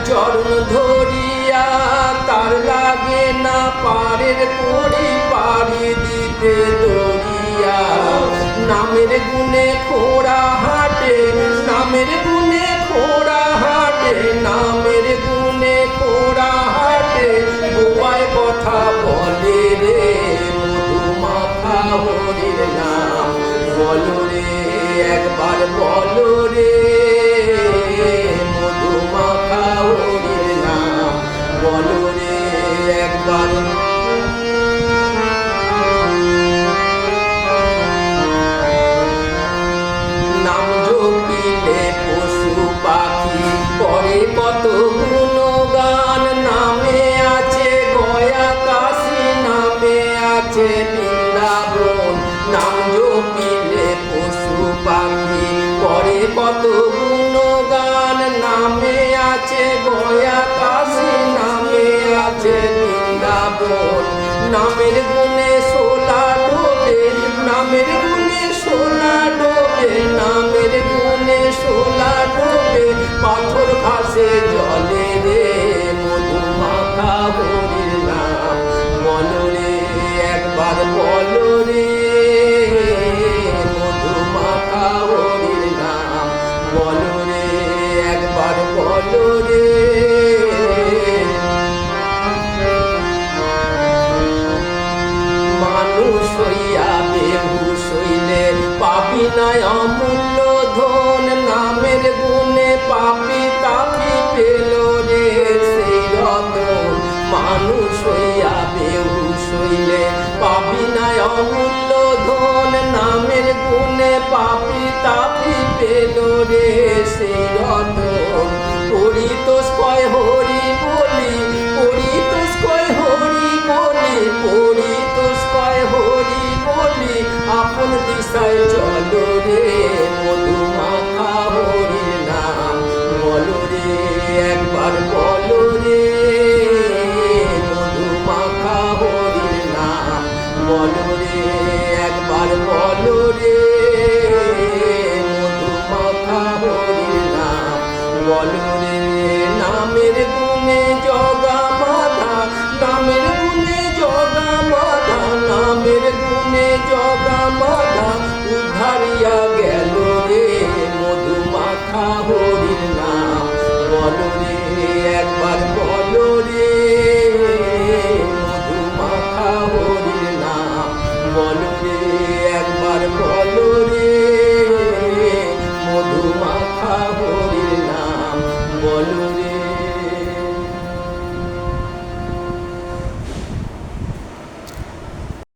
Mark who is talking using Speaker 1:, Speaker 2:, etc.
Speaker 1: চরণ ধরিয়া তার লাগে না পারের করি পাড়ি দিতে দরিয়া। নামের গুণে খোড়া হাটে, নামের গুণে খোড়া হাটে, নামের গুণে খোড়া হাটে, বোবায় কথা বলে রে মধুমাখা হরির নাম বলো রে, একবার বলো রে মধুমাখা হরির নাম বলো রে একবার। নাম জপিলে পশু পাখি করে কত গুণগান, নামে আছে গয়া কাশী, নামে আছে বৃন্দাবন। নাম জপিলে পশু পাখি করে কত গুণগান, নামে আছে গয়া কাশী, নামে আছে বৃন্দাবন। নামের গুণে সোলা ডোবে, নামের গুণে সোলা ডোবে, নামের গুণে সোলা ডোবে, পাথর ভাসে জলে রে মধুমাখা হরির নাম বলো রে একবার বলো রে মধুমাখা হরির নাম বলো রে একবার বলো রে। মানুষ হইয়া বেহুশ হইলে পাবি না অমূল্য ধন, নামের গুণে পাপি তাপি পেল রে সেই রতন। মানুষ হইয়া বেহুশ হইলে পাবি না অমূল্য ধন, নামের গুণে পাপি তাপি পেল রে সেই রতন। পরিতোষ কয় হরি বলি, পরিতোষ কয় হরি বলি, পরিতোষ কয় হরি বলি, আপন দিশায় চলো রে মধুমাখা হরির নাম বলো রে একবার বলো রে মধুমাখা হরির নাম বলো রে একবার বলো রে মধুমাখা হরির নাম বলো রে। নামের গুণে জগা মাধা, নামের গুণে জগা মাধা, নামের গুণে জগা মাধা, উদ্ধারিয়া গেল রে মধুমাখা হরির নাম বলো রে একবার বলো রে মধুমাখা হরির নাম বলো রে একবার বলো রে মধুমাখা।